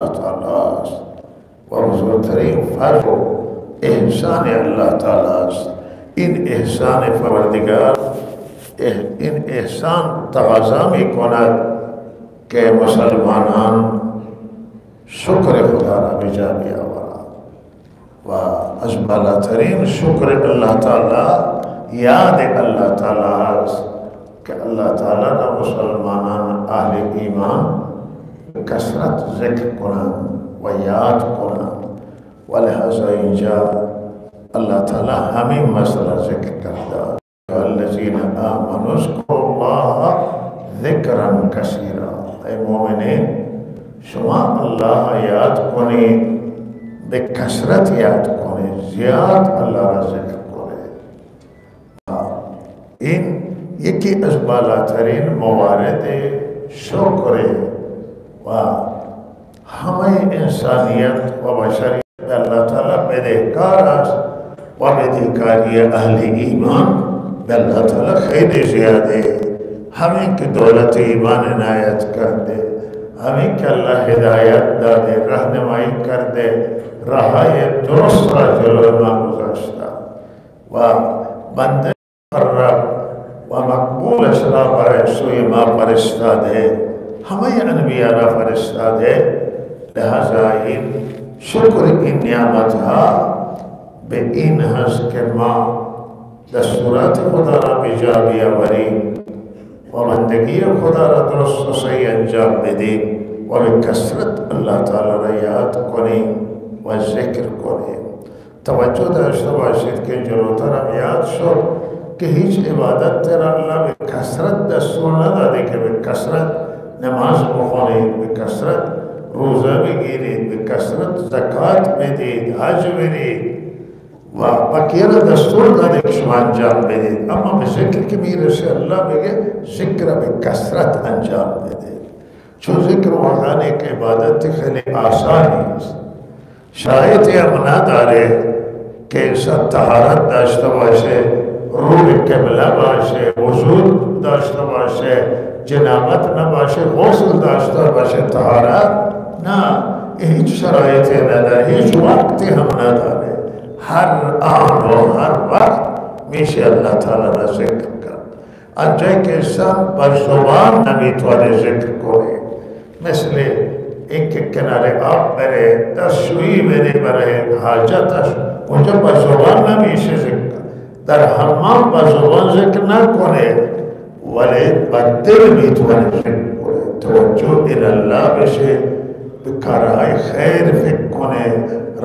ताला व बुजुर्गतरीन फर्ज एहसान अल्लाह ताला। इन एहसान परवरदिगार इन एहसान तगाजा में कनद के मुसलमानान शुक्र खुदा रा बिजा बिया व अज बालातरीन शुक्र अल्लाह ताला याद अल्लाह ताला के अल्लाह ताला ना मुसलमानान आहले ईमान कसरत जिक्र कुरान व याद कुरान व लिहाजा इंजा अल्लाह ताला हमें मसला जिक्र करता वल्लज़ीना आमनू उज़्कुरुल्लाह ज़िक्रन कसीरा। ऐ मोमिनीन शुमा अल्लाह याद कोने बेकसरत याद कोने ज़ियाद अल्लाह रा जिक्र कोने। इन यकी अज़बालातरीन मवारद शुक्र व हमें इंसानियत व बशरियत अल्लाह ताला बेदेकार व बेदेकारी अहले ईमान अल्लाह ताला खैर ज़ियादे हमें की दौलत ईमान इनायत कर दे, हमें के अल्लाह हिदायत दा दे, रहनुमाई कर दे, राहे दुरुस्त जलवा गुज़श्ता व बंदे मुक़र्रब व मकबूल असरा पर सोए माँ फरिश्ता दे, हमें अनबिया रा फरिश्ता दे। लिहाजा इन शुक्र इन नियामत हा बे इन हस के माँ दस्तूरात खुदा रा बिजा बिया वरी व बंदगी खुदा रा दुरुस्त सही अंजाम बेदी व बेकसरत अल्लाह ताला रा याद कोनी व जिक्र कोनी। तवज्जो दाश्ता बाशिद के जरूरत हम याद शो कि हिच इबादत तेरा अल्लाह बेकसरत दस्तूर न दादे के बेकसरत नमाज बखोनी बेकसरत रोज़ा बेगिरी बेकसरत ज़कात बेदी हज बेदी व बकीरा दस्तूर दादे शुमा अंजाम बेदी। अम्मा बेज़िक्र के मीरे से अल्लाह बेगे ज़िक्र बेकसरत अंजाम बेदी। चो ज़िक्र वगाने के इबादत खैली आसानी शायद या मना दारे के सब तहारत दाश्ता बाशे, रूह क़िबला बाशे, वज़ूद दाश्ता बाशे, जनाबत न बाशे, गौसल दाश्ता बाशे, तहारत ना हिच शरायत न दारे, हिच वक्त हम न दारे। हर आन व हर वक्त मीशे अल्लाह ताला रा ज़िक्र कर अजय के सब बज़ुबान नबी तुआरे ज़िक्र कोरे मिसले एक किनारे आप मेरे तस्वी मेरे बरे हाजत मुझे बज़ुबान नबी से ज़िक्र दर हमाम बज़ुबान ज़िक्र ना कोरे वले बदिल भी तुआरे ज़िक्र कोरे। तवज्जो इल्लाह बेशे बिकाराय खैर फिक कोने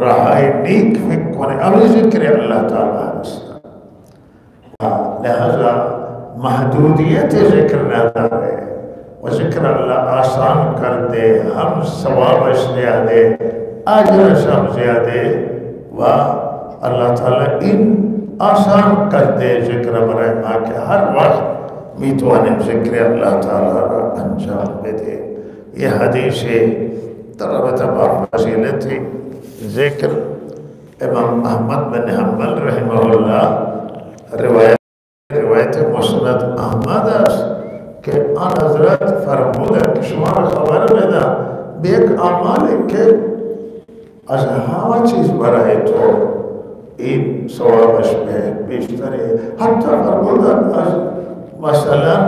राहाय नीक फिक कोने अभी ज़िक्र अल्लाह ताला लिहाजा महदूदियत ज़िक्र न दारे व ज़िक्र अल्लाह आसान कर दे, हम सवाब ज़्यादे अजर सब ज़्यादे व अल्लाह ताला इन आसान कर दे ज़िक्र बराए माँ के हर वक्त मीतवाने ज़िक्र अल्लाह ताला रा अंजाम दे। ये हदीस तरबत फजीलत ज़िक्र इमाम अहमद बिन हम्बल रहमहुल्लाह रिवायत मुस्नद अहमद के आन हज़रत फरमूदा कि शुमार खबर में दा बेक अमाल के अज हवा चीज़ बराए तो इन सवाबश में बेशतरे हत्ता फरमूदा अज मसलन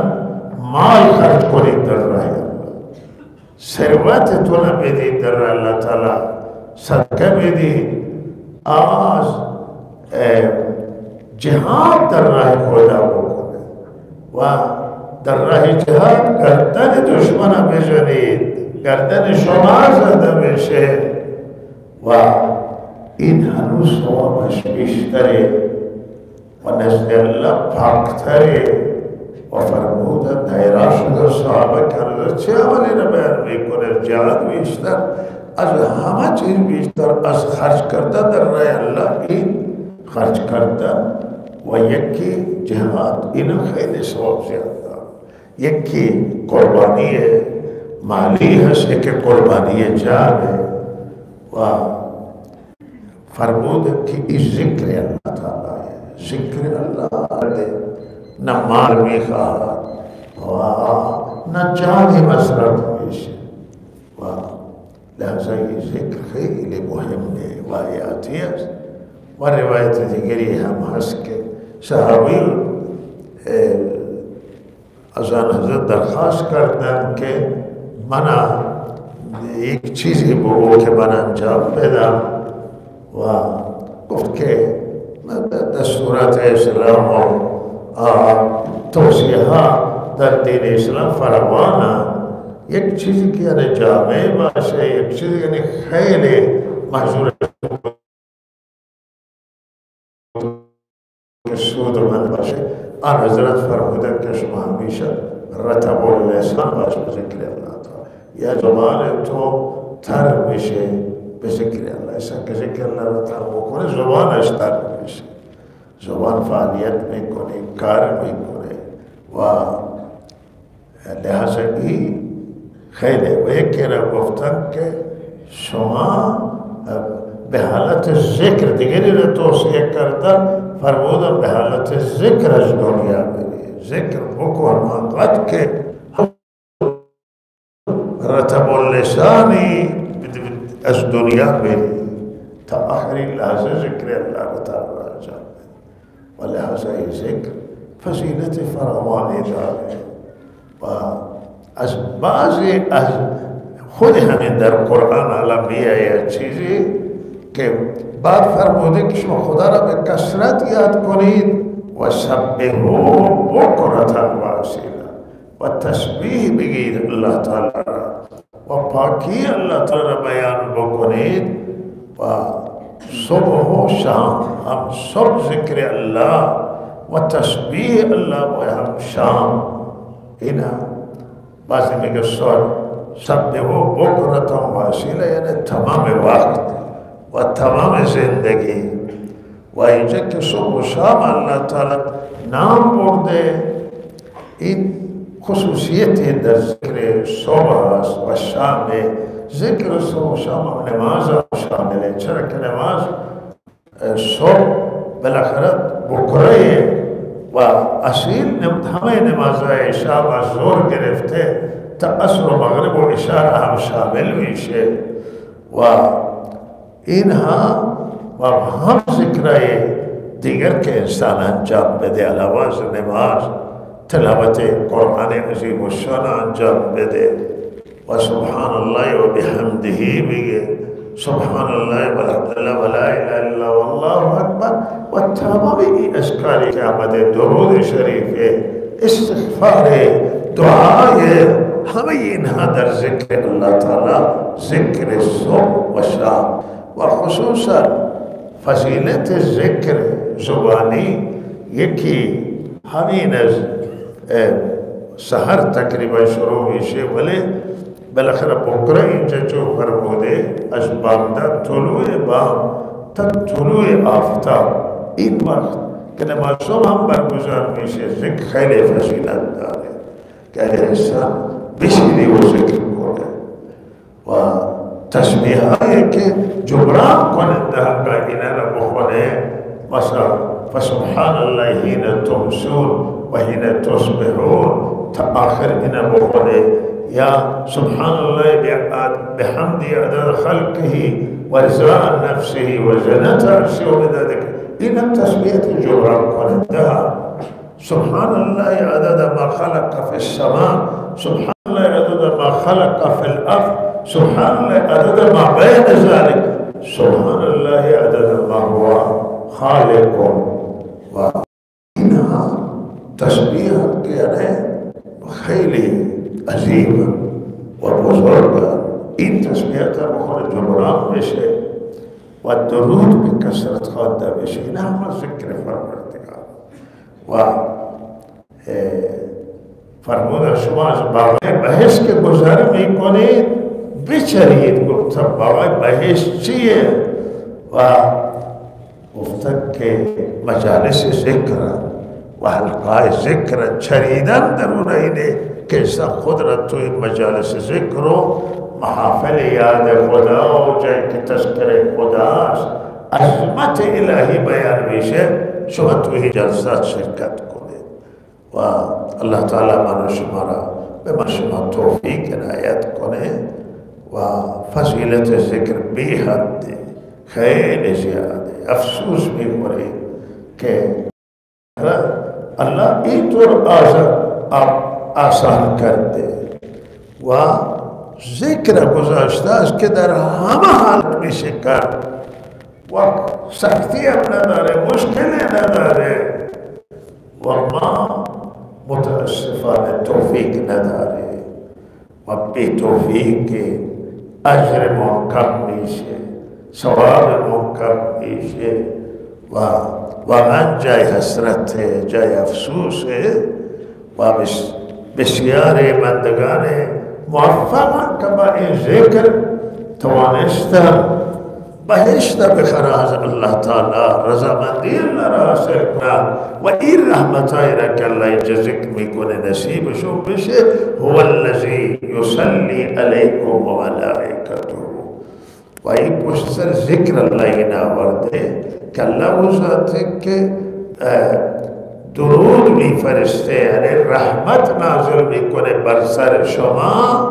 माल खर्च कोरी दर रहे सरवत तो न बेदी दर अल्लाह ताला सदका बेदी आज जिहाद दर रहे खुदा को वाह दर रहे जिहाद गर्दन दुश्मन बेजनीद गर्दन शुमा ज़दा बेशे वाह इन हनु सवाबश बेशतरे व नज़द अल्लाह फाक्तरे व फरमूदा दायरा शुदा सहाबा करदा चावले न बयान बेकुने जाद बेशतर अज हमा चीज़ बेशतर अज खर्च करदा दर रहे अल्लाह इन खर्च करदा व यकी जिहाद इन खैर सवाब ज़्यादा यकी कुर्बानी है माली हसे के कुर्बानी है जान है वाह फरमूद की इस ज़िक्र अल्लाह ताला है ज़िक्र अल्लाह दे न माल में खा वाह न जान मसरत में वाह لحظه ذکر خیلی مهمه و حیاتی است. و روایت دیگری هم هست که صحابی از آن حضرت درخواست کردن که من یک چیزی بگو که من انجام بدم و گفت که دستورات اسلام و توصیه ها در دین اسلام فراوانه. یک چیزی که یعنی جامع باشه، یک چیزی یعنی خیلی محضور سودمند باشه. آن حضرت فرمودن که شما همیشه رطب اللسان باش به ذکر الله تعالی، یا زبان تو تر میشه به ذکر الله. ایسا که ذکر الله رو تر بکنه زبانش تر میشه، زبان فعالیت میکنه، کار میکنه و لحظه ای خیلی. و یکی را گفتن که شما به حالت ذکر، دیگری را توصیه کردن فرمودن به حالت ذکر از دنیا بری، ذکر بکن وقت که رتب اللسانی از دنیا بری تا آخری لحظه ذکر الله تعالی انجام بری. و لحظه ذکر فضیلت فراوانی داره و از بعضی از خود همین در قرآن الان میآید چیزی که بعد فرموده که شما خدا را به کثرت یاد کنید و سبحوه بکرة و اصیلا و تسبیح بگید الله تعالی را و پاکی الله تعالی را بیان بکنید و صبح و شام هم صبح ذکر الله و تسبیح الله و هم شام. اینا بعضی میگه سبحوه بکرة و اصیلا یعنی تمام وقت و تمام زندگی. و اینجا که صبح و شام الله تعالی نام برده، این خصوصیتی در ذکر صبح است و شام. ذکر صبح و شام نماز شامله، چرا که نماز صبح بالاخره بکره و اصیل همه نمازهای شب از ظهر گرفته تا عصر و مغرب و عشاء هم شامل میشه و اینها و هم ذکرهای دیگر که انسان انجام بده علاوه از نماز، تلاوت قرآن عظیم و شان انجام بده و سبحان الله و بحمده بگه، سبحان الله و الحمدلله و لا اله الا الله والله اکبر و تمام این اذکاری که آمده، درود شریف، استغفار، دعای، همه اینها در ذکر الله تعالی، ذکر صبح و شام. و خصوصا فضیلت ذکر زبانی یکی همین از سحر تقریبا شروع میشه، ولی بالاخره بکره اینجا جو فرموده از بامداد طلوع بام تا طلوع آفتاب، این وقت که نماز صبح هم برگزار میشه. ذکر خیلی فضیلت داره که اگر انسان بشینی و ذکر کنه و تسبیح هایی که جبران کننده هم اینا را بخونه، مثلا فسبحان الله حین تمسون و حین تصبحون تا آخر اینا بخونه، یا سبحان الله بحمدی عدد خلقه و رضا نفسه و زنت عرشه و مداد، اینا تسبیحت جبران کننده. سبحان الله عدد ما خلق في السماء، سبحان الله عدد ما خلق في الأرض، سبحان الله عدد ما بين ذلك، سبحان الله عدد ما هو خالق. و اینها تسبیح یعنی خیلی عظیم و بزرگ. این تسبیحات بخور جبران بشه و درود به کثرت خوانده بشه، این همه ذکر پروردگار. و فرموده شما از باغ بهشت که گذر میکنید بچرید. گفتم باغ بهشت چیه؟ و گفتن که مجالس ذکر و حلقای ذکر، چریدن در اون اینه که انسان خود را توی مجالس ذکر و محافل یاد خدا و جایی که تذکر خداست، عظمت الهی بیان میشه، شما توی جلسات شرکت کنید و الله تعالی من و شما را به من شما توفیق عنایت کنه و و فضیلت ذکر بی حد خیلی زیاده. افسوس میکنیم که الله اینطور آسان کرده و ذکر گذاشته است که در همه حالت میشه کرد و سختی هم نداره، مشکلی نداره و ما متاسفانه توفیق نداره و بی توفیق اجر کم میشه، ثواب کم میشه و واقعا جای حسرت، جای افسوس و بسیاری بندگان موفقان که با این ذکر توانستن بهشت بخرا از الله تعالی، رضامندی الله را حاصل کنند و این رحمتایی را که الله اینجا ذکر میکنه نصیبشون بشه. هو الذی یصلی علیکم و ملائکته، و این پشت سر ذکر الله این آورده که الله او ذاته که درود میفرسته، یعنی رحمت نازل میکنه بر سر شما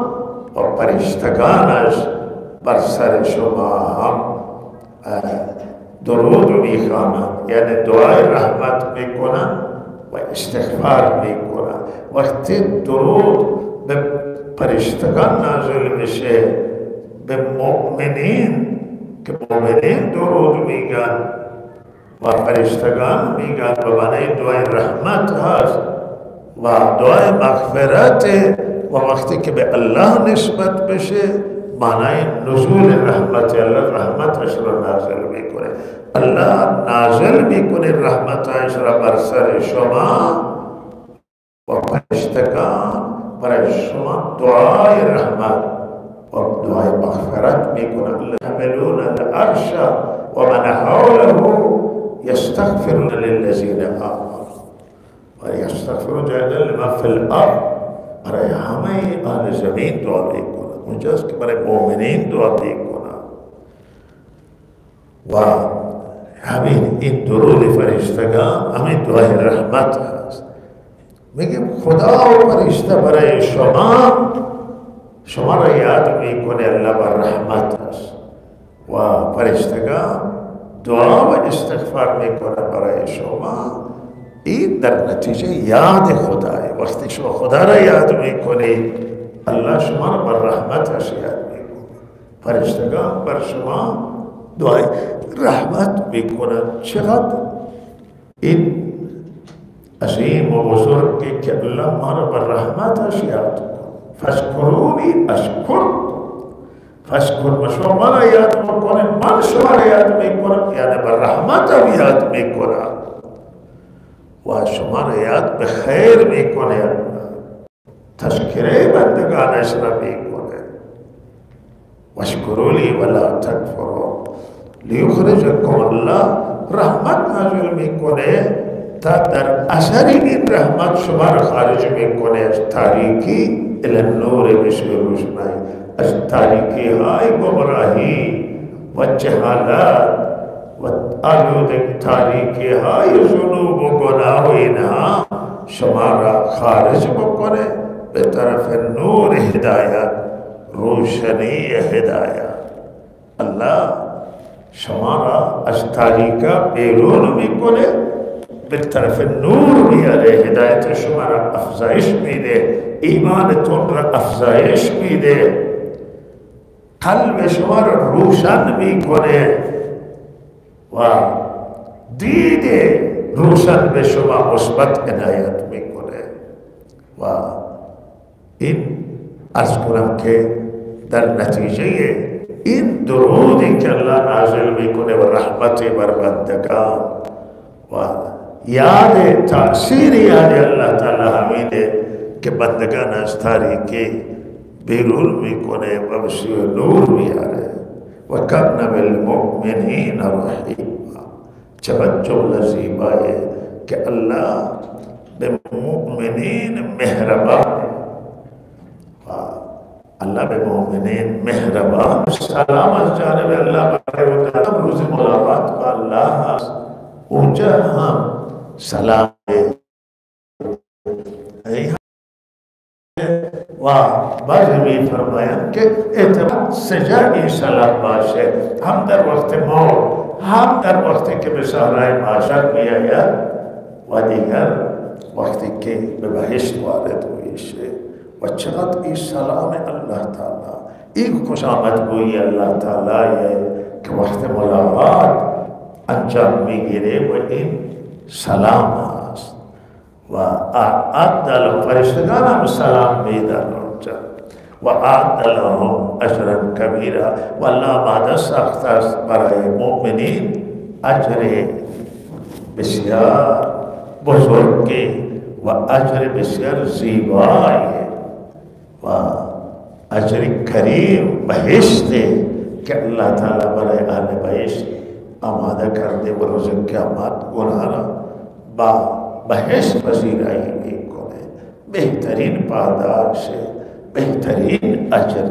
و فرشتگانش بر سر شما هم درود میخوانند، یعنی دعای رحمت میکنند و استغفار میکنند. وقتی درود به فرشتگان نازل میشه به مؤمنین که مؤمنین درود میگن و فرشتگان میگن و معنی دعای رحمت هست و دعای مغفرت و وقتی که به الله نسبت بشه معنی نزول رحمت الله، رحمتش را نازل میکنه. الله نازل میکنه رحمتش را بر سر شما و فرشتگان برای شما دعای رحمت و دعای مغفرت میکنه. یحملون العرش و من حوله یستغفرون للذین آمنوا و یستغفرون جهدا لمن فی الارض، برای همه اهل زمین دعا میکنه. اونجاست که برای مؤمنین دعا میکنه و همین این درود فرشتگان همین دعای رحمت هست. میگیم خدا و فرشته برای شما را یاد میکنه، الله بر رحمت هست و فرشتگان دعا و استغفار میکنه برای شما. این در نتیجه یاد خدای. وقتی شما خدا را یاد میکنید الله شما را بر رحمتش یاد میکنه، فرشتگان بر شما دعای رحمت میکنن. چقدر این عظیم و بزرگی که الله ما را بر رحمتش یاد کنه. فاذکرونی اذکرکم، فاذکر شما را یاد میکنه، من شما را یاد میکنم، یعنی بر رحمتم یاد میکنم و شما را یاد به خیر میکنه، تذکره بندگانش را میکنه. واشکرولی ولا تکفرون لیخرجکم، الله رحمت نازل میکنه تا در اثر این رحمت شما را خارج میکنه از تاریکی الی النور، بشه روشنایی، از تاریکی های گمراهی و جهالت و آلود تاریکی های ذنوب و گناه و اینها شما را خارج بکنه به طرف نور هدایت، روشنی هدایت. الله شما را از تاریکا بیرون میکنه به طرف نور میاره، هدایت شما را افزایش میده، ایمانتون را افزایش میده، قلب شما را روشن میکنه و دید روشن به شما مثبت عنایت میکنه. و این عرض کنم که در نتیجه این درودی که الله نازل میکنه و رحمت بر بندگان و یاد تأثیر یاد الله تعالی همینه که بندگان از تاریکی بیرون میکنه و به سوی نور میاره. و کان بالمؤمنین رحیما، چقدر جمله زیبایه که الله به مؤمنین مهربان، الله به مؤمنین مهربان. سلام از جانب الله برای اونها. روز ملاقات با الله هست، اونجا هم سلام و بعضی می فرمایند که اعتماد سجای سلام باشه، هم در وقت موت هم در وقتی که به صحرای محشر میآید و دیگر وقتی که به بهشت وارد میشه. و چقدر این سلام الله تعالی، این خوش آمدگویی الله تعالی که وقت ملاقات انجام میگیره و این سلام هست و اعد فرشتگان هم سلام میدن اونجا و اعد لهم اجرا کبیرا و الله بعد سخت است برای مؤمنین اجر بسیار بزرگی و اجر بسیار زیبایی و اجر کریم بهشتی که الله تعالی برای اهل بهشت آماده کرده و روز قیامت اونها را با بهشت پذیرایی میکنه. بهترین پاداش، بهترین اجر.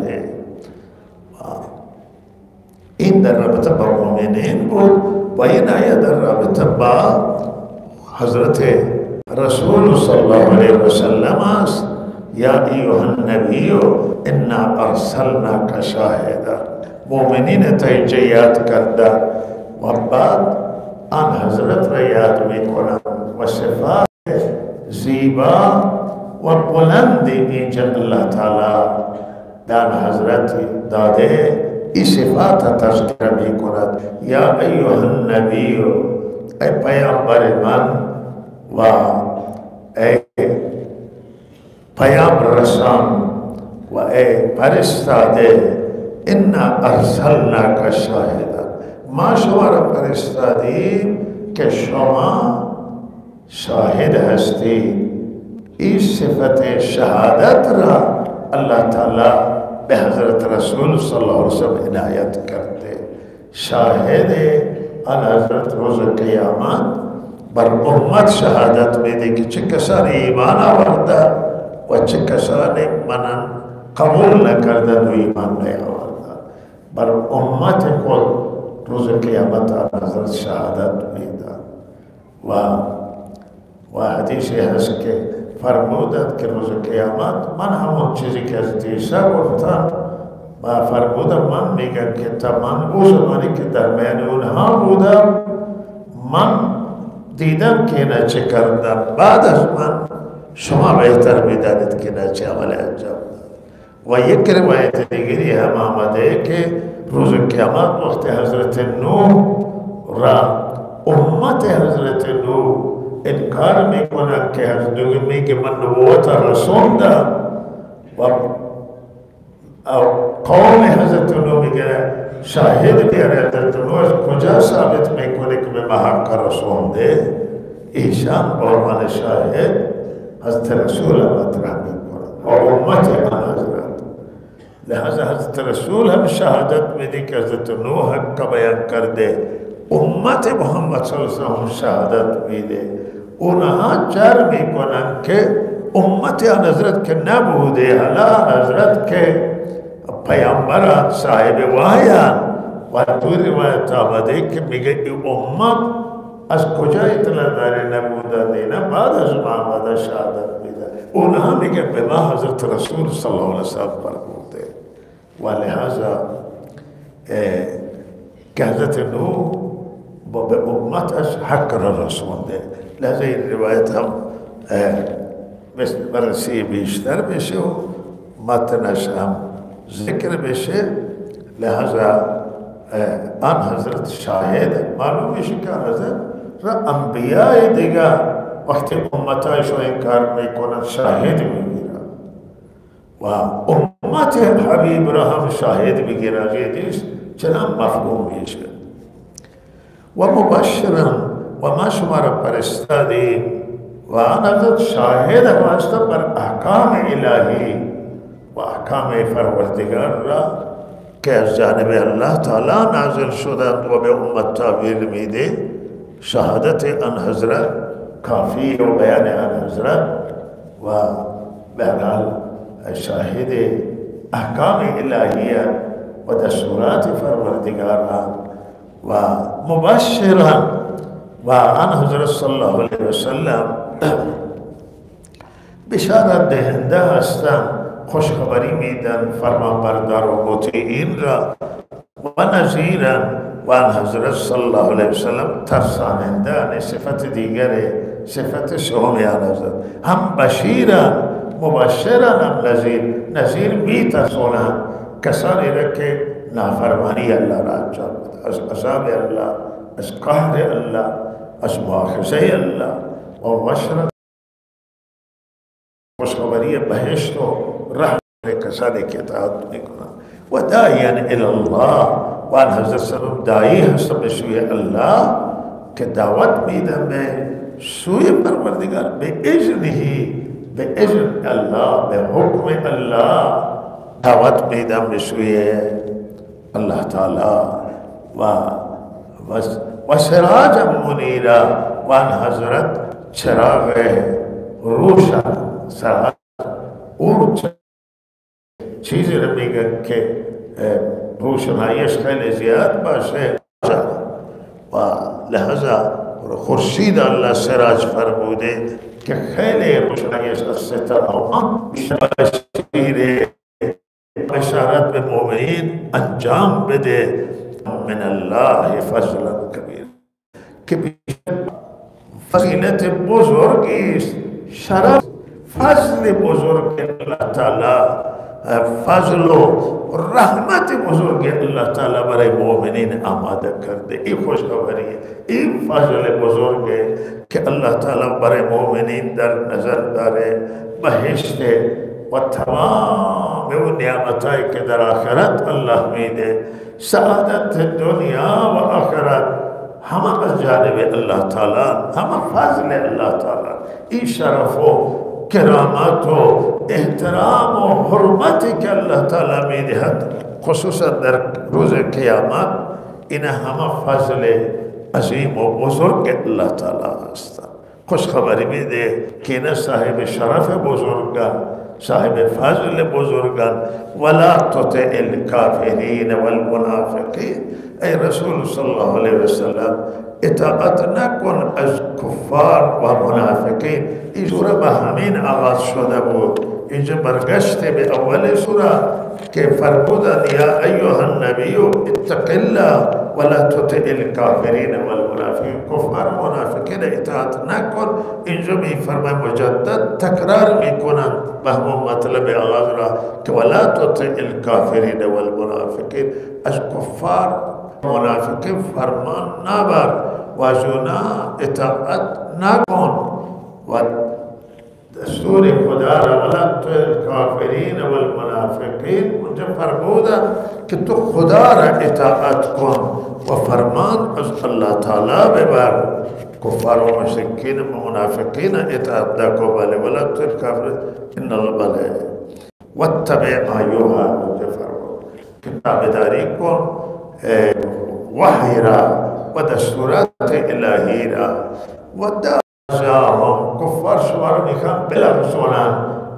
این در رابطه با مؤمنین بود و این آیه در رابطه با حضرت رسول صلی الله علیه و سلم است. یا ایها النبی انا ارسلناک شاهدا، مؤمنین تا یاد کرده و بعد آن حضرت را یاد میکنند و صفات زیبا و بلندی اینجا الله تعالی در حضرت داده این صفات تذکر میکند. یا ایها النبی، ای پیامبر من و ای پیام رسان و ای فرستاده، انا ارسلناک شاهدا، ما شما را فرستادیم که شما شاهد هستید. این صفت شهادت را الله تعالی به حضرت رسول صلی الله علیه وسلم عنایت کرده. شاهد آن حضرت روز قیامت بر امت شهادت میده که چه کسانی ایمان آورده و چه کسانی من قبول نکرده و ایمان نیاورده. بر امت خود روز قیامت آن حضرت شهادت میده. و حدیثی هست که فرمودند که روز قیامت من همون چیزی که از عیسی گفتن و فرمودم من میگم که تا من او زمانی که در میان اونها بودم من دیدم که اینا چه کردم، بعد از من شما بهتر میدانید که اینا چه عمل انجام داد. و یک روایت دیگری هم آمده که روز قیامت وقت حضرت نوح را امت حضرت نوح انکار میکنن که حضرت نوح میگه من نبوت رسوندم و قوم حضرت نوح میگه شاهد بیاره. حضرت نوح از کجا ثابت میکنه که به محق رسونده؟ ایشان با عنوان شاهد حضرت رسول مطرح میکنه و امت آن حضرت. لہذا حضرت رسول هم شهادت میده که حضرت نوح حق بیان کرده، امت محمد صلی اللہ علیہ وسلم شهادت میده. اونها جر میکنن که امت آن حضرت که نبوده، حالا حضرت که پیامبر صاحب وحیان و تو روایت آمده که میگه این امت از کجا اطلاع داره نبوده دینا بعد از محمد شهادت میده. اونها میگه به ما حضرت رسول صلی اللہ علیہ وسلم فرموده. و لہذا که حضرت نوح به امتش حق را رسونده. لذا این روایت هم بررسی بیشتر بشه و متنش هم ذکر بشه. لہذا آن حضرت شاهد معلوم میشه که حضرت را انبیاء دیگه وقتی امتایش رو انکار میکنن شاهد میگیرن و امت حبیب را هم شاهد میگیرن. یہ دیست چنان مفهوم میشه. و مبشرا و ما شما را فرستادیم و آن حضرت شاهد واسطه بر احکام الهی و احکام پروردگار را که از جانب الله تعالی نازل شدند و به امت تعبیر میده. شهادت آن حضرت کافی و بیان آن حضرت و بهرحال شاهد احکام الهیه و دستورات پروردگار و مبشرا و آن حضرت صلی الله علیه وسلم بشارت دهنده هستند خوشخبری میدن فرمانبردار و مطیعین را و نذیرا و آن حضرت صلی الله علیه وسلم ترساننده. صفت دیگر صفت سوم آن حضرت هم بشیرا مبشرا هم نذیر میترسونند کسانی را که نافرمانی الله را انجام بده، از عذاب الله، از قهر الله، از مؤاخذه الله. و مبشرا خوشخبری بهشت و رحمت کسانی که اطاعت میکنند. و داعیا الی الله و آن حضرت سلام داعی هستند به سوی الله که دعوت میدن به سوی پروردگار به اذنه، به اذن الله، به حکم الله دعوت میدن به سوی الله تعالی. و سراج منیرا و آن حضرت چراغ روشن. سراج اور چیزی رو میگن که روشنایش خیلی زیاد باشه و لحظه خورشید الله سراج فرموده که خیلی روشنایش از ستاره بشیر بشارت به مؤمنین انجام بده. من الله فضلا کبیر که فضیلت بزرگی است، شرف فضل بزرگ الله تعالی، فضل و رحمت بزرگ الله تعالی برای مؤمنین آماده کرده. این خوشخبریه، این فضل بزرگه که الله تعالی برای مؤمنین در نظر داره. بهشت و تمام اون نعمتایی که در آخرت الله میده، سعادت دنیا و آخرت همه از جانب الله تعالی، همه فضل الله تعالی. این شرف و کرامت و احترام و حرمتی که الله تعالی میدهد خصوصا در روز قیامت، این همه فضل عظیم و بزرگ الله تعالی هستند. خوشخبری میده که این صاحب شرف بزرگان، صاحب فضل بزرگان. ولا تطع الکافرین والمنافقین. ای رسول صلی الله علیه وسلم اطاعت نکن از کفار و منافقین. این سوره به همین آغاز شده بود. اینجا برگشته به اول سوره که فرمودن یا ایها النبی اتق الله ولا تطع الکافرین والمنافقین. کفار و منافقین اطاعت نکن. اینجا میفرماید مجدد تکرار میکنند به همون مطلب آغاز را که ولا تطع الکافرین والمنافقین. از کفار منافقین فرمان نبر و از اونا اطاعت نکن و دستور خدا را ولا تطع الکافرین والمنافقین. اونجا فرمودن که تو خدا را اطاعت کن و فرمان از الله تعالی ببر. کفار و مشرکین و منافقین اطاعت نکن. بله ولا تطع الکافرین ان الله بله واتبع ما یوحی. اونجا فرمود که تابعداری کن وحی را و دستورات الهی را. و دعاهم کفار شما را میخوان بلرزونن،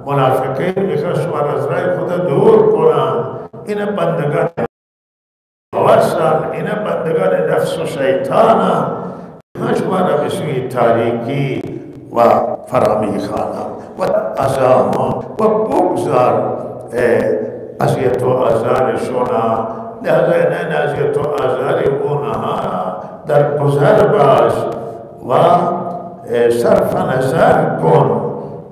منافقین میخوان شما را از راه خدا دور کنن. این بندگان هوسن، این بندگان نفس و شیطانن. شما را به سوی تاریکی و فرامی خوانم و ازاهم و بگذار اذیت و آزار شما. لحظه این اذیت و آزار اونها در گذر باش و صرف نظر کن.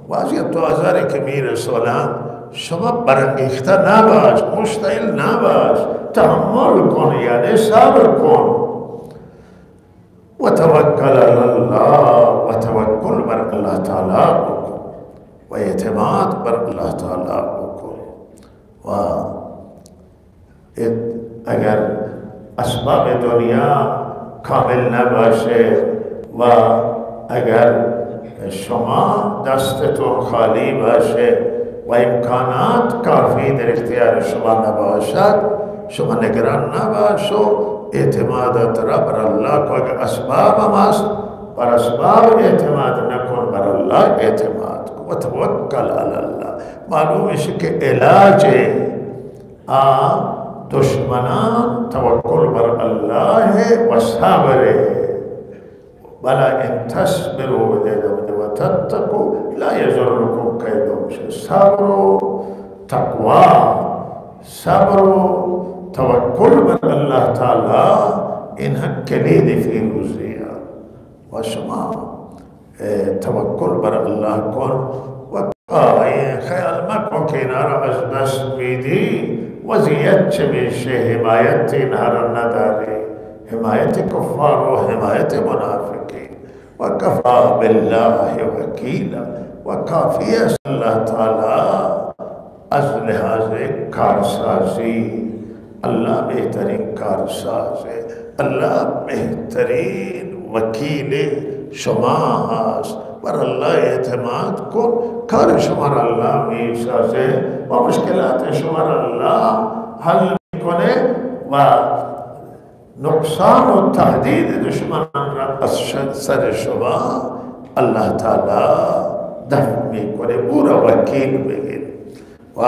و اذیت و آزاری که میرسونند شما برانگیخته نباش، مشتعل نباش، تحمل کن، یعنی صبر کن. و توکل علی الله و توکل بر الله تعالی بکن و اعتماد بر الله تعالی بکن. و اگر اسباب دنیا کامل نباشه و اگر شما دستتون خالی باشه و امکانات کافی در اختیار شما نباشد، شما نگران نباش و اعتمادات را بر الله کو. اگر اسباب هم است بر اسباب اعتماد نکن، بر الله اعتماد کن. و توکل علی الله. معلوم میشه که علاج دشمنان توکل بر الله و صبر. بلا ان تصبروا و تتقوا لا یضرکم کیدهم شیئا. صبر و تقوا صبر و توکل بر الله تعالی اینها کلید فیروزی و شما توکل بر الله کن و خیال مکن که اینا را از دست میدی وضعیت چه میشه، حمایت اینها را نداری، حمایت کفار و حمایت منافقین. و کفا بالله وکیلا، و کافی است اللہ تعالی از لحاظ کارسازی. اللہ بہترین کارساز ہے، اللہ بہترین وکیل شما هست. بر اللہ اعتماد کن، کار شما را اللہ می سازه و مشکلات شما را اللہ حل میکنه و نقصان و تهدید دشمنان را از سر شما اللہ تعالی دفع میکنه. او را وکیل بگیر. و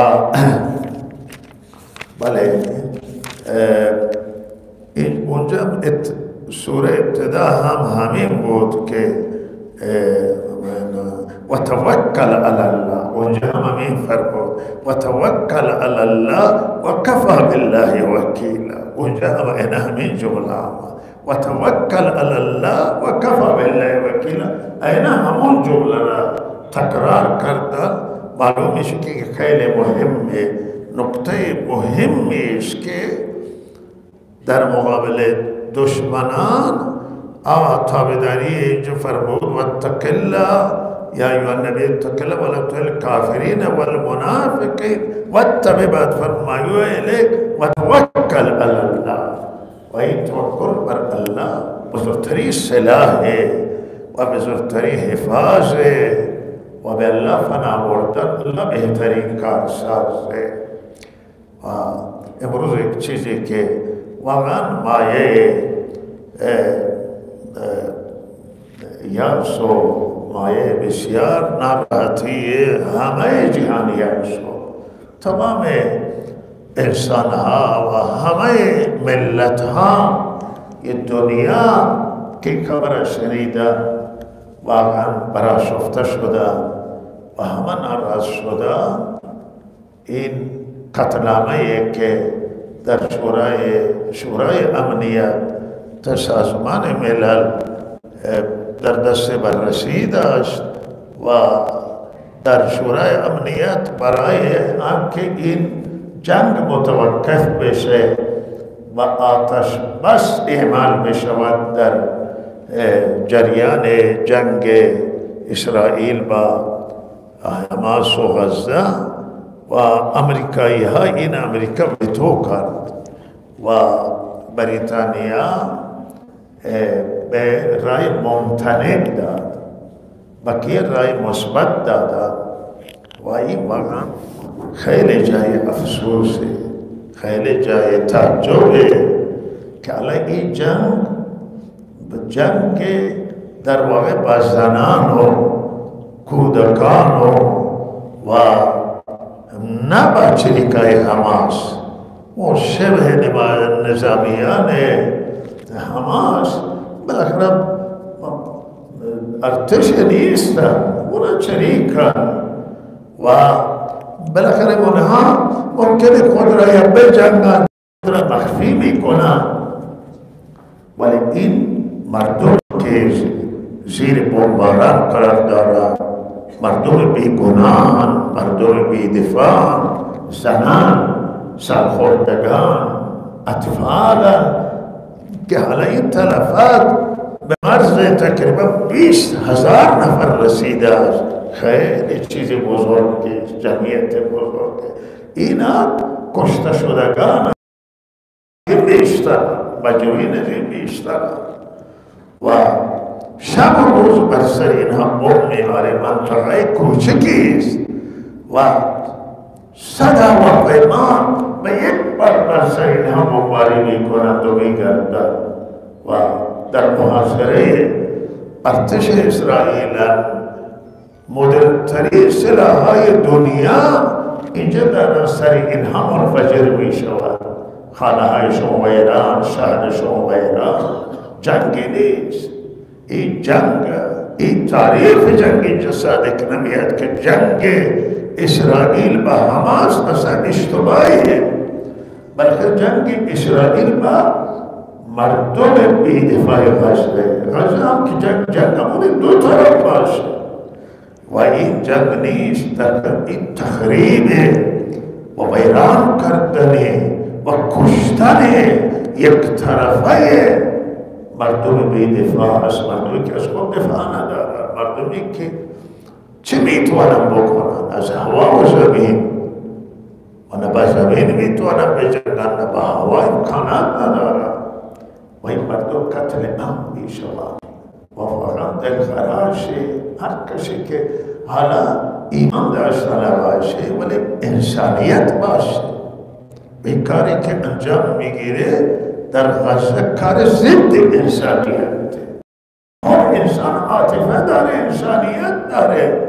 بله اونجا سوره ابتدا هم همین بود که و توکل علی الله، اونجا هم همین فرمود و توکل علی الله و کفا بالله وکیلا. اونجا هم این همین جمله و توکل علی الله و کفا بالله وکیلا، اینا همون جمله را تکرار کردن. معلوم میشه که خیلی مهمه. نقطه مهمی است که در مقابل دشمنان تابعداری اینجا فرمود واتق الله یا ایها النبی اتق الله ولا تطع الکافرین والمنافقین واتبع ما فرمایو الیک وتوکل علی الله. و این توکل بر الله بزرگترین سلاح ہے و بزرگترین حفاظ ہے و به الله فنا بردن. الله بهترین کارساز ہے. امروز یک چیزی که واقعا مایه یأس و مایه بسیار ناراحتی همه جهانیان شد. تمام انسان ها و همه ملت ها یہ دنیا کی خبر شنیدن واقعا برآشفته شدن و همه ناراض شدن. این قطعنامه‌ای که در شورای امنیت در سازمان ملل در دست بررسی داشت و در شورای امنیت برای آنکه این جنگ متوقف بشه و آتش بس اعمال بشود در جریان جنگ اسرائیل با حماس و غزه و امریکایی ها این امریکا ویتو کرد و بریتانیا به رای ممتنع داد، بقیه رای مثبت دادن. و این واقعا خیلی جای افسوسه، خیلی جای تعجبه که الان این جنگ در واقع با زنان و کودکان و نه با چریکای حماس و شبه نظامیان حماس بالاخره ارتش نیستن، اونا چریکن و بالاخره اونها ممکنه خود را یا بجنگن، خود را مخفی میکنن. ولی این مردم که زیر بمباران قرار دارن، مردم بیگناهان، مردم بیدفاع، زنان، سرخوردگان، اطفال که حالا این تلفات به مرز تقریبا 20,000 نفر رسیده است. خیلی چیز بزرگی، جمعیت بزرگی. اینا کشته شدگان بیشتر، مجروحین بیشتر و شب و روز بر سر اینها بم میباره. منطقه کوچکی است و صد هواپیما به یک بار بر سر اینها بمباری میکنند و میگردند و در محاصره ارتش اسرائیل مدرن‌ترین سلاح‌های دنیا اینجا در سر اینها منفجر میشود. خانه‌هایشون ویران، شهرشون ویران. جنگی نیست این جنگ، این تعریف جنگ اینجا صادق نمیاد که جنگ اسرائیل با حماس اصلا اشتباهی ہے، بلکہ جنگ اسرائیل با مردم بی دفاع غزه غزه هم که جنگ همون دو طرف باشه و این جنگ نیست، در این تخریب و ویران کردن و کشتن یک طرفه مردم بی دفاع است، مردمی که از خود دفاع ندارن، مردمی که چه میتوانن بکنن از هوا و زمین و نه با زمین میتوانن بجنگن، نه با هوا امکانات ندارن و این مردم قتل عام میشوند و واقعا دلخراش هر کسی که حالا ایمان داشته باشه ولی انسانیت باشه، این کاری که انجام میگیره در غزه کار ضد انسانیت. هر انسان عاطفه داره، انسانیت داره،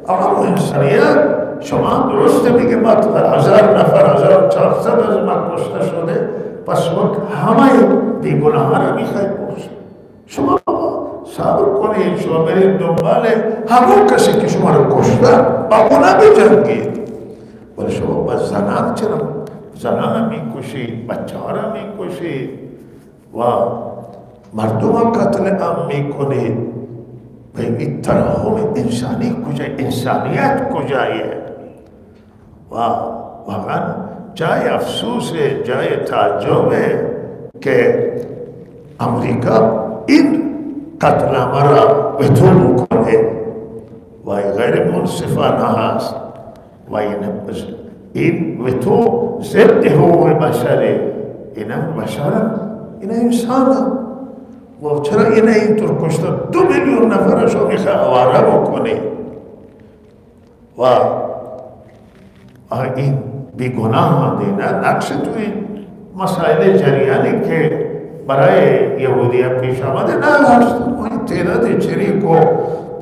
اما انسانیت شما درسته میگه ما 1000 نفر 1400 از ما کشته شده، پس وقت همه بیگناه را میخواید بکشید. شما صبر کنید، شما برید دنبال همون کسی که شما را کشته با اونا بجنگید، ولی شما با زنان چرا زنان میکشید، بچه ها را میکشید و مردم قتل عام میکنید. و این ترحم انسانی کجای؟ انسانیت کجایه؟ و واقعا جای افسوس، جای تعجب که امریکا این قتل عام را وتو میکنه و غیر منصفانه هست و این وتو ضد حقوق بشره. اینا بشر، اینا انسان و چرا اینا اینطور کشته 2 میلیون نفرشو میخواه آواره بکنه و این بیگناه دینا نقش تو این مسائل جریانی که برای یهودی پیش آمده نه هست. این تعداد چریک و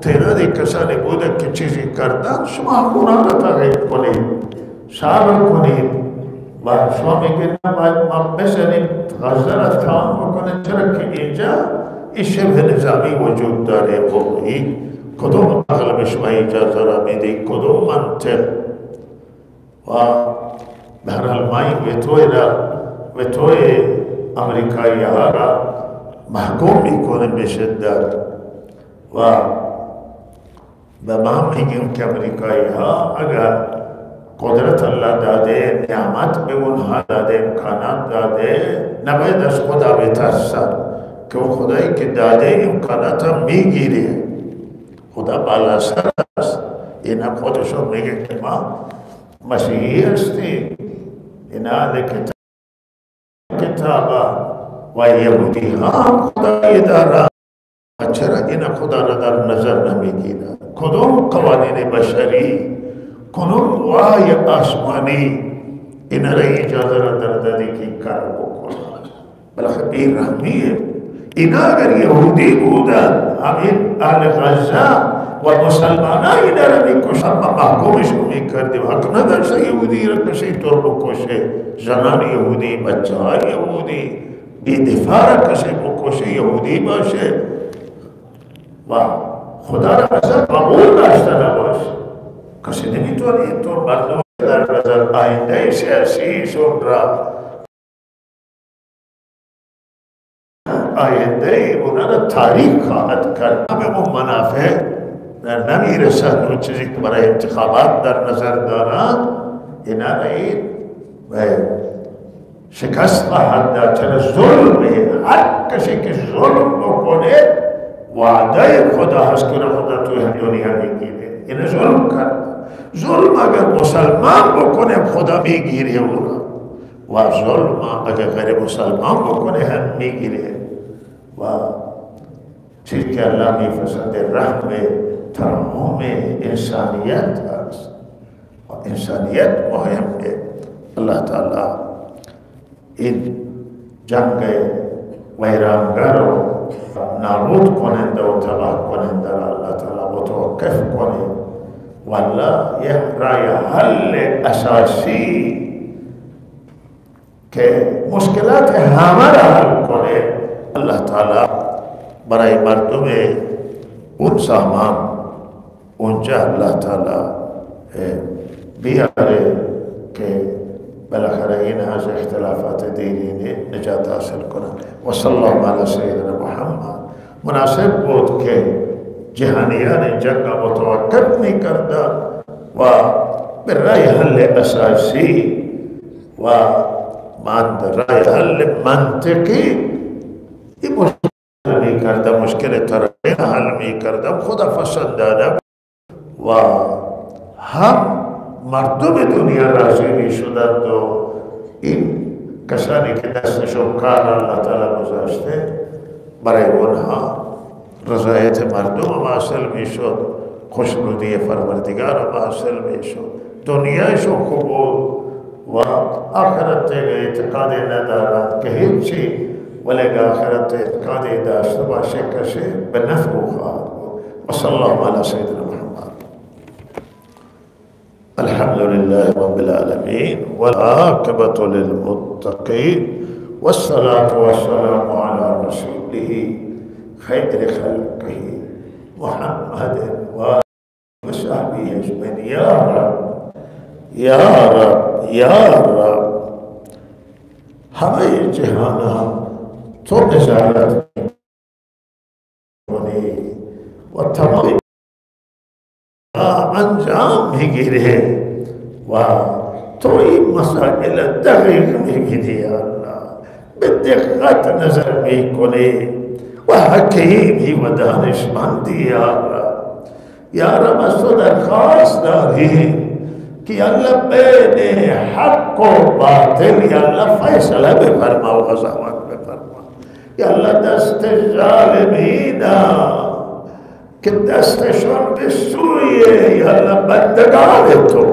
تعداد کسانی بوده که چیزی کردن، شما اونا را تغییر کنید، صبر کنید و شما میگید باید ما بزنیم غزه را تمام بکنه، چرا که اینجا این شبه نظامی وجود داره و این کدوم عقل به شما اجازه را میده، کدوم منطق و بهرحال ما این وتوی امریکایی ها را محکوم میکنه به شدت و به ما میگیم که امریکایی ها اگر قدرت الله داده، نعمت به اونها داده، امکانات داده، نباید از خدا بترسن که اون خدایی که داده امکانات هم میگیره. خدا بالا سر است. این هم خودشون میگه که ما مسیحی هستیم، این اهل کتاب و یهودی ها خدایی دارن، چرا این خدا را در نظر نمیگیرن؟ کدوم قوانین بشری، کدوم وحی آسمانی این را اجازه را در داده که این کار بکنن؟ بلکه بیرحمیه. اینا اگر یهودی بودن، همین اهل غزه و مسلمان ها اینا را میکشن، ما محکومش میکردیم، حق نداشته یهودی را کسی طور بکشه، زنان یهودی، بچه های یهودی، بی دفاع را کسی بکشه یهودی باشه و خدا را ازت قبول داشته نباشه. کسی نمیتونه اینطور مردم در نظر آینده سیاسیشون را، آینده اونا را تاریک خواهد کرد، به اون منافع نمیرسد. اون چیزی که برای انتخابات در نظر دارند اینا را این شکست خواهد داد. چرا ظلمه، هر کسی که ظلم بکنه وعده خدا هست که خدا توی دنیا میگیره. این ظلم کرد، ظلم اگر مسلمان بکنه خدا میگیره اونا و ظلم اگر غیر مسلمان بکنه هم میگیره. و چیزی که الله میفرسته رحم، ترحم، انسانیت هست و انسانیت مهمه. الله تعالی این جنگ ویرانگر و نابود کننده و تباه کننده را الله تعالی متوقف کنه و الله یک رای حل اساسی که مشکلات همه را حل کنه الله تعالی برای مردم اون سامان اونجا الله تعالی بیاره که بالاخره این از اختلافات دینی نجات حاصل کنند. و صلی الله علی سیدنا محمد. مناسب بود که جهانیان جنگ متوقف می کردن و برای حل اساسی و برای حل منطقی این مشکل می کردن، مشکل طرفین حل می کردن، خدا پسندانه و هم مردم دنیا راضی می شدند و این کسانی که دستشون کار الله تعالی گذاشته برای اونها رضایت مردم حاصل می شد، خوشنودی پروردگار حاصل می شد، دنیایشون خوب بود و آخرت اعتقاد ندارد که هیچی، ولی آخرت اعتقادی داشته باشه کسی به نفع خواهد بود. و صلی الله علی سیدنا محمد. الحمد لله رب العالمين والعاقبة للمتقين والصلاة والسلام على رسوله خير خلقه محمد وصحبه أجمعين. يا رب يا رب يا رب همه جهان تو نظارت کنی و تمام انجام میگیره و تو این مسائل دقیق میگیری یا الله، به دقت نظر میکنی و حکیمی و دانشمندی یا الله. یا رب از تو درخواست داری که یا الله بین حق و باطل یا الله فیصله بفرما و قضاوت بفرما. یا الله دست ظالمین که دستشون به سوی یا الله بندگان تو،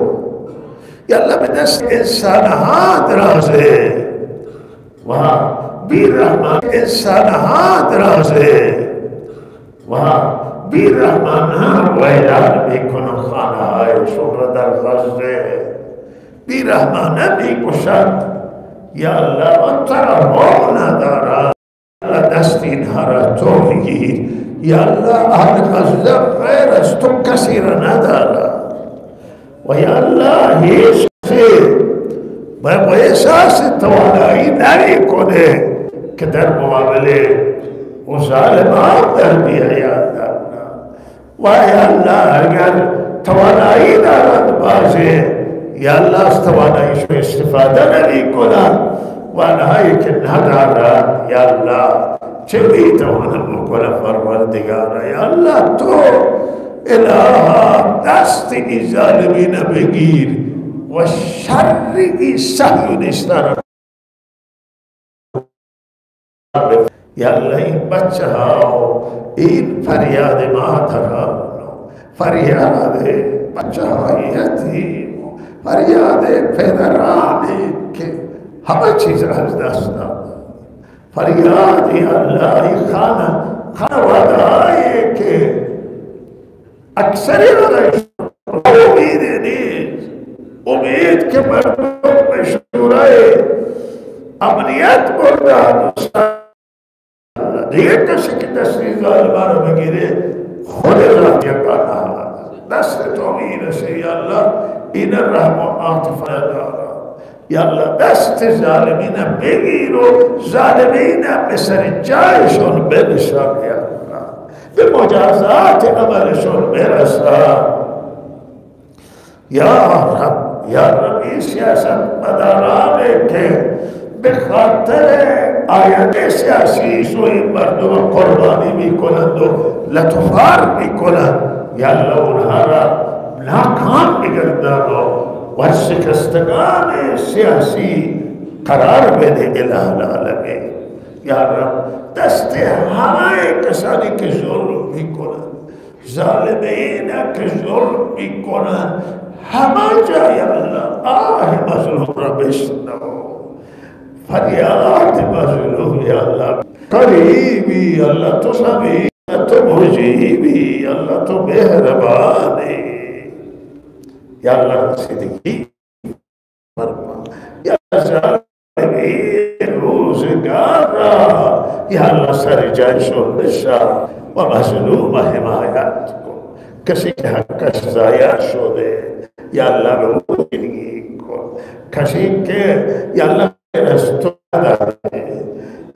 یا الله به دست انسانها درازه و بیرحمان انسانها درازه و بیرحمان ویران میکنن خانه هایشون را در غزه، بیرحمانه میکشند یا الله و ترحم ندارد. دست اینها را تو میگیر یا الله، اهل غزه غیر از تو کسی را ندارد و یا الله هیچ کسی با احساس توانایی نمیکنه که در مقابل و ظالمان در بیاید. و یا الله اگر توانایی دارد باشه یا الله از تواناییش استفاده نمی کنند و آنهایی که ندارد یا الله چه میتوانم بکنه پروردگارا. یا الله تو اله دست این ظالمین بگیر و شر این صهیونیستان یا الله این بچه ها این فریاد مادران، فریاد بچه های یتیم، فریاد پدرانی که همه چیز از دست داد، فریاد یا الله این خانواده هایی که اکثری امید نیست، امید که مردم به شورای امنیت بردن دیگه کسی که دستی ظالمان رو بگیره خود رحم یکانه دست تو میرسه یا الله این رحم و عاطفه دارد. یا الله دست ظالمین بگیر و ظالمین به سر جایشون بنشان یا الله، به مجازات عملشون برسان یا رب. این سیاست مدارانه که به خاطر آینده سیاسی سوی مردم قربانی میکنند و لطفار میکنند یا الله اونها را ناکام میگردند و شکستگان سیاسی قرار بده اله العالمین. یا رب دست همه کسانی که ظلم میکنند، ظالمین که ظلم میکنند همه جا یا الله آه مظلوم را بشنو، فریاد مظلوم یا الله قریبی، الله تو سمیع، تو مجیبی، الله تو مهربانی یا الله رسیدگی فرما یا ظالمین روزگارا یا الله سر جایشون بشار و مظلوم حمایت کن. کسی که حقش ضایع شده یا الله به kasih ke ya Allah restu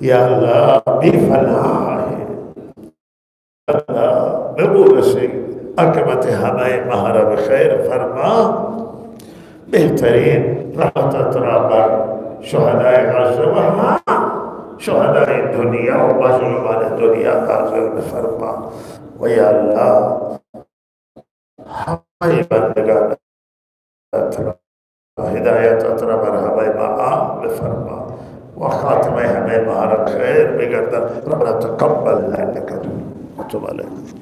ya Allah bifana Allah beburasi akmat hamaye mahara bkhair farma बेहतरीन राहत तराबर शुहदाए गाज़ा वहाँ शुहदाए दुनिया और मज़लूमान दुनिया गाज़ा में फरमा वया अल्लाह हमारे बंदगान हिदायत अतरा मरहबा माँ में फरमा व खात्मे हमें महारत खैर बिगड़ता रब्बना तक़ब्बल लना तुम अलैहि